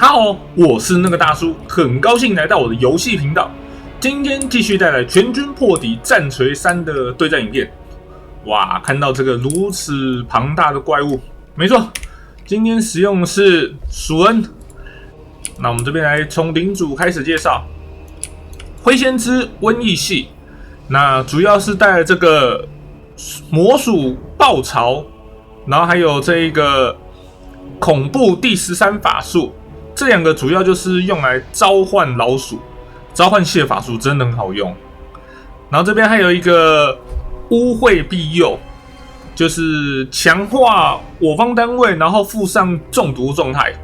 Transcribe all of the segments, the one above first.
Hello，我是那个大叔，很高兴来到我的游戏频道。今天继续带来全军破敌战锤3的对战影片。哇，看到这个如此庞大的怪物，没错，今天使用的是蜀恩。那我们这边来从领主开始介绍，灰先知瘟疫系，那主要是带了这个魔鼠爆巢，然后还有这一个恐怖第13法术。这两个主要就是用来召唤老鼠，召唤系的法术真的很好用。然后这边还有一个污秽庇佑，就是强化我方单位，然后附上中毒状态，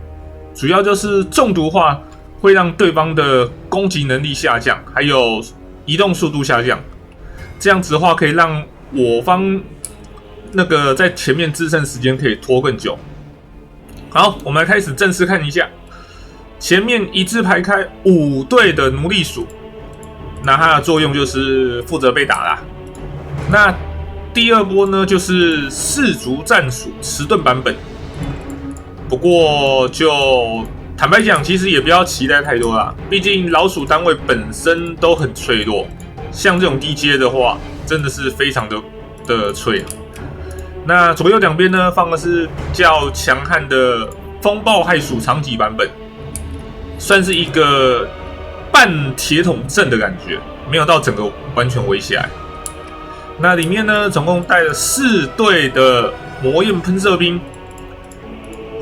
主要就是中毒化会让对方的攻击能力下降，还有移动速度下降。这样子的话可以让我方那个在前面支撑时间可以拖更久。好，我们来开始正式看一下。前面一字排开5队的奴隶鼠，那它的作用就是负责被打啦。那第二波呢，就是氏族战鼠迟钝版本。不过就坦白讲，其实也不要期待太多啦，毕竟老鼠单位本身都很脆弱，像这种低阶的话，真的是非常的脆。那左右两边呢，放的是较强悍的风暴害鼠长戟版本。算是一个半铁桶阵的感觉，没有到整个完全围起来。那里面呢，总共带了4队的魔焰喷射兵。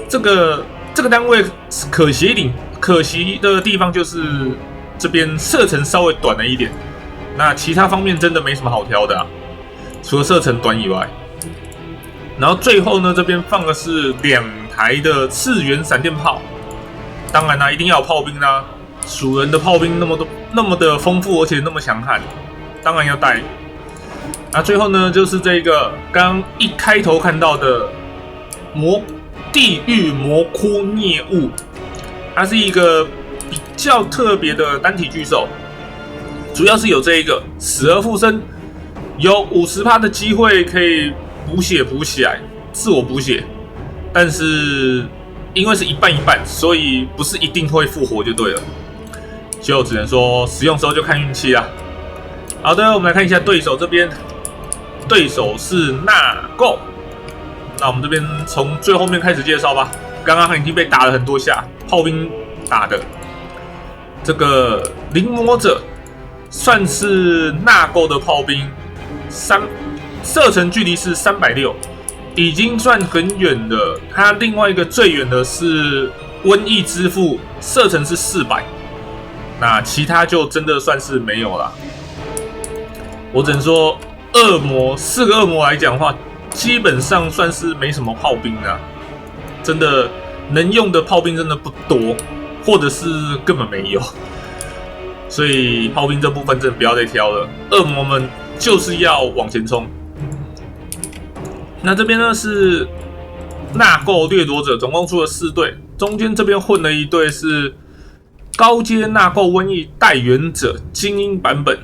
这个单位可惜的地方就是这边射程稍微短了一点。那其他方面真的没什么好挑的啊，除了射程短以外。然后最后呢，这边放的是2台的次元闪电炮。当然啦，一定要有炮兵啦！蜀人的炮兵那么的丰富，而且那么强悍，当然要带。那最后呢，就是这个刚一开头看到的地狱魔窟孽物，它是一个比较特别的单体巨兽，主要是有这一个死而复生，有50%的机会可以补血补起来，自我补血，但是因为是一半一半，所以不是一定会复活就对了，就只能说使用时候就看运气啦。好的，我们来看一下对手这边，对手是纳垢。那我们这边从最后面开始介绍吧。刚刚已经被打了很多下，炮兵打的。这个灵魔者算是纳垢的炮兵，射程距离是360。已经算很远的，它另外一个最远的是瘟疫之父，射程是400，那其他就真的算是没有了。我只能说4个恶魔来讲的话，基本上算是没什么炮兵啦，真的能用的炮兵真的不多，或者是根本没有，所以炮兵这部分真的不要再挑了，恶魔们就是要往前冲。那这边呢是纳垢掠夺者，总共出了4队，中间这边混了一队是高阶纳垢瘟疫带源者精英版本，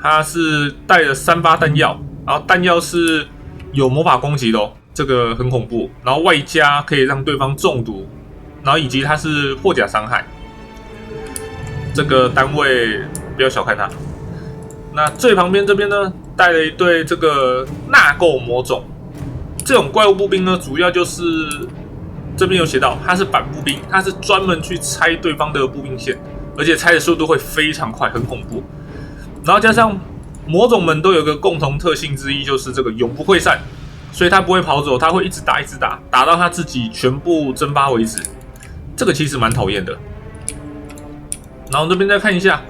它是带了3发弹药，然后弹药是有魔法攻击的哦，这个很恐怖，然后外加可以让对方中毒，然后以及它是破甲伤害，这个单位不要小看它。那最旁边这边呢带了一队这个纳垢魔种。这种怪物步兵呢，主要就是这边有写到，它是反步兵，它是专门去拆对方的步兵线，而且拆的速度会非常快，很恐怖。然后加上魔种们都有个共同特性之一，就是这个永不溃散，所以它不会跑走，它会一直打，打到它自己全部蒸发为止。这个其实蛮讨厌的。然后这边再看一下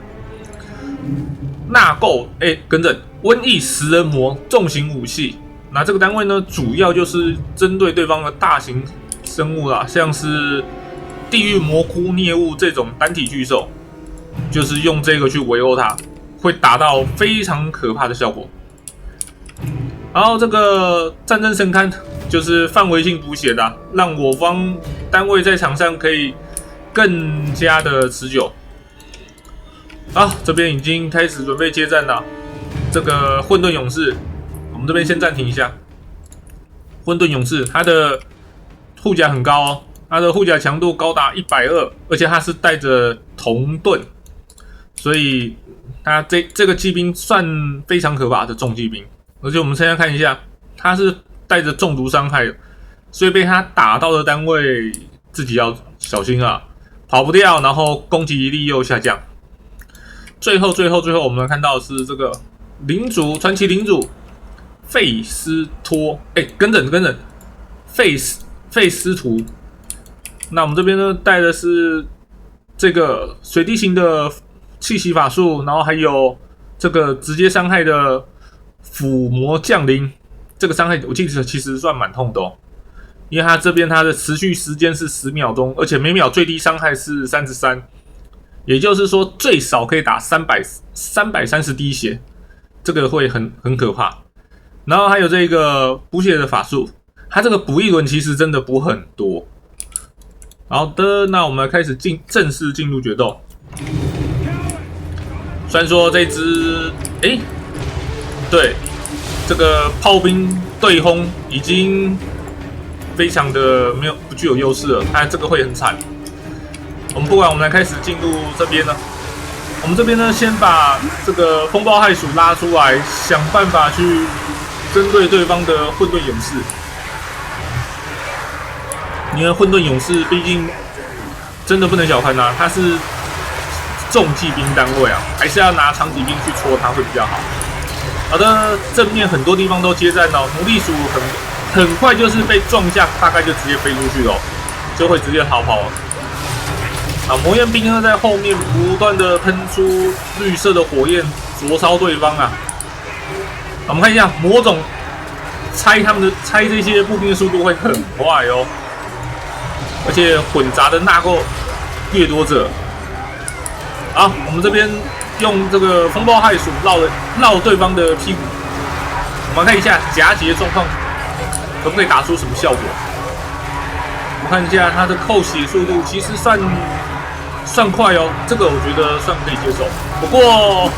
纳垢，更正，瘟疫食人魔重型武器。那这个单位呢，主要就是针对对方的大型生物啦，像是地狱魔窟孽物这种单体巨兽，就是用这个去围殴它，会达到非常可怕的效果。然后这个战争神龛就是范围性补血的，让我方单位在场上可以更加的持久。好，这边已经开始准备接战了。这个混沌勇士。我们这边先暂停一下。混沌勇士，他的护甲很高哦，它的护甲强度高达120，而且它是带着铜盾，所以它这个骑兵算非常可怕的重骑兵。而且我们现在看一下，它是带着中毒伤害，所以被它打到的单位自己要小心啊，跑不掉，然后攻击力又下降。最后，我们看到的是这个传奇领主费斯托，跟着，费斯图。那我们这边呢，带的是这个水滴型的气息法术，然后还有这个直接伤害的腐魔降临。这个伤害我记得其实算蛮痛的哦，因为它这边它的持续时间是10秒钟，而且每秒最低伤害是33。也就是说，最少可以打330滴血，这个会很可怕。然后还有这个补血的法术，它这个补一轮其实真的补很多。好的，那我们开始正式进入决斗。虽然说这只，对，这个炮兵对轰已经非常的不具有优势了，它这个会很惨。我们来开始进入这边呢。我们这边呢，先把这个风暴害鼠拉出来，想办法去针对对方的混沌勇士。因为混沌勇士毕竟真的不能小看它，它是重骑兵单位啊，还是要拿长骑兵去戳它会比较好。好的，正面很多地方都接战哦，奴隶鼠很快就是被撞下，大概就直接飞出去了，就会直接逃跑了。魔焰兵呢在后面不断的喷出绿色的火焰，灼烧对方啊。我们看一下魔种拆这些步兵的速度会很快哦，而且混杂的纳垢掠夺者。好，我们这边用这个风暴害鼠绕对方的屁股。我们看一下夹击的状况，可不可以打出什么效果？我们看一下它的扣血速度，其实算快哦，这个我觉得算可以接受。不过，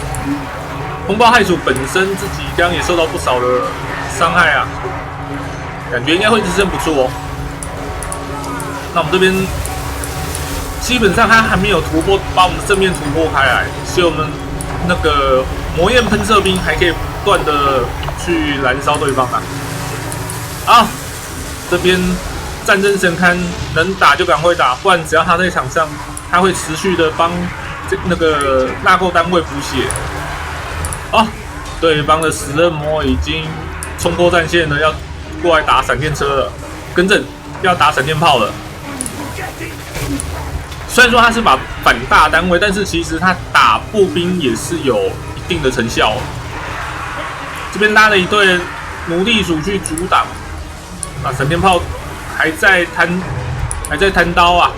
风暴害鼠本身自己刚刚也受到不少的伤害啊，感觉应该会支撑不住哦。那我们这边基本上它还没有把我们的正面突破开来，所以我们那个魔焰喷射兵还可以不断的去燃烧对方啊。好，这边战争神龛能打就赶快打，不然只要他在场上，他会持续的帮那个纳垢单位补血。哦，对方的死人魔已经冲破战线了，要过来打闪电车了，更正要打闪电炮了。虽然说他是把反大单位，但是其实他打步兵也是有一定的成效。这边拉了一队奴隶鼠去阻挡，闪电炮还在摊刀啊，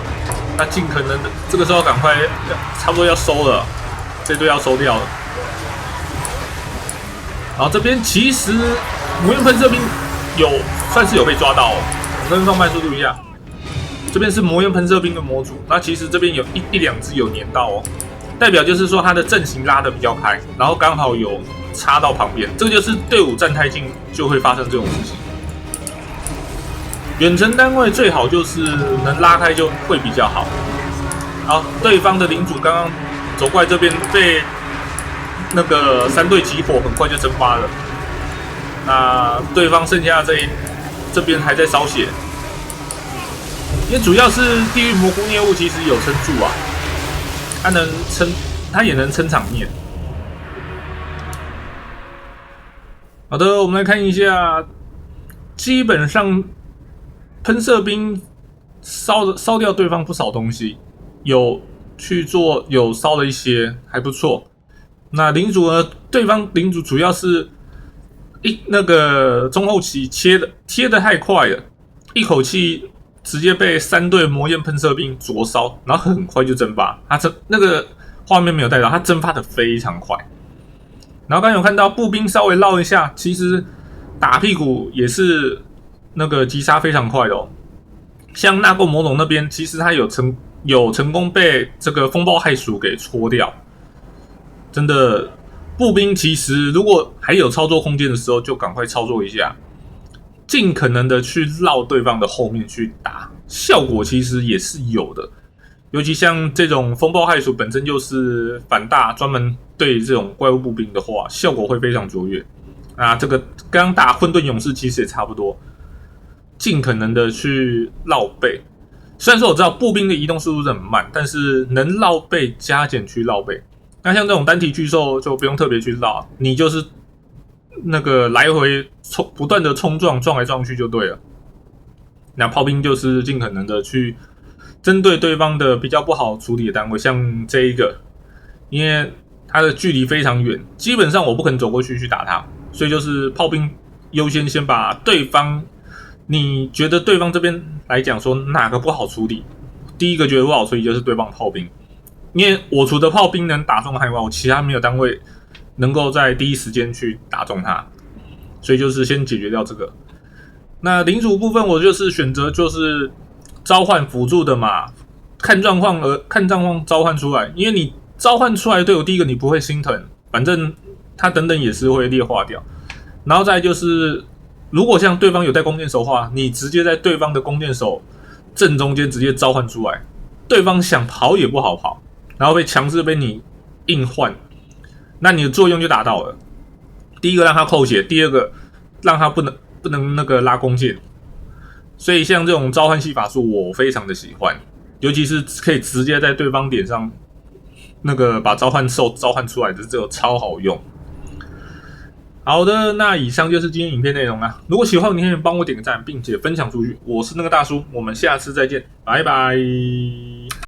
那尽可能的这个时候赶快，差不多要收了，这队要收掉了。然后这边其实魔焰喷射兵算是有被抓到哦，我跟放慢速度一下。这边是魔焰喷射兵的模组，那其实这边有一两只有粘到哦，代表就是说它的阵型拉得比较开，然后刚好有插到旁边，这个就是队伍站太近就会发生这种事情。远程单位最好就是能拉开就会比较好。好，对方的领主刚刚走过来这边被那个3队集火，很快就蒸发了。那对方剩下这边还在烧血，因为主要是地狱蘑菇猎物其实有撑住啊，它也能撑场面。好的，我们来看一下，基本上喷射兵烧掉对方不少东西，有烧了一些，还不错。那领主呢？对方领主主要是那个中后期贴的太快了，一口气直接被3队魔焰喷射兵灼烧，然后很快就蒸发。那个画面没有带到，它蒸发的非常快。然后刚有看到步兵稍微绕一下，其实打屁股也是那个击杀非常快的哦。像纳垢魔种那边，其实他有成功被这个风暴害鼠给戳掉。真的，步兵其实如果还有操作空间的时候，就赶快操作一下，尽可能的去绕对方的后面去打，效果其实也是有的。尤其像这种风暴害鼠本身就是反大，专门对这种怪物步兵的话，效果会非常卓越。这个刚打混沌勇士其实也差不多，尽可能的去绕背。虽然说我知道步兵的移动速度是很慢，但是能绕背加减去绕背。那像这种单体巨兽就不用特别去绕，你就是那个来回不断的冲撞来撞去就对了。那炮兵就是尽可能的去针对对方的比较不好处理的单位，像这一个，因为它的距离非常远，基本上我不可能走过去打它，所以就是炮兵优先先把对方，你觉得对方这边来讲说哪个不好处理，第一个觉得不好处理就是对方炮兵，因为我除了炮兵能打中它以外，我其他没有单位能够在第一时间去打中它，所以就是先解决掉这个。那领主部分我就是选择就是召唤辅助的嘛，看状况召唤出来，因为你召唤出来的队友，第一个你不会心疼，反正他等等也是会劣化掉。然后再来就是，如果像对方有带弓箭手的话，你直接在对方的弓箭手正中间直接召唤出来，对方想跑也不好跑，然后强制被你硬换，那你的作用就达到了。第一个让他扣血，第二个让他不能那个拉弓箭。所以像这种召唤系法术我非常的喜欢，尤其是可以直接在对方脸上那个把召唤兽召唤出来的，这个超好用。好的，那以上就是今天影片内容啦。如果喜欢，你可以帮我点个赞，并且分享出去。我是那个大叔，我们下次再见，拜拜。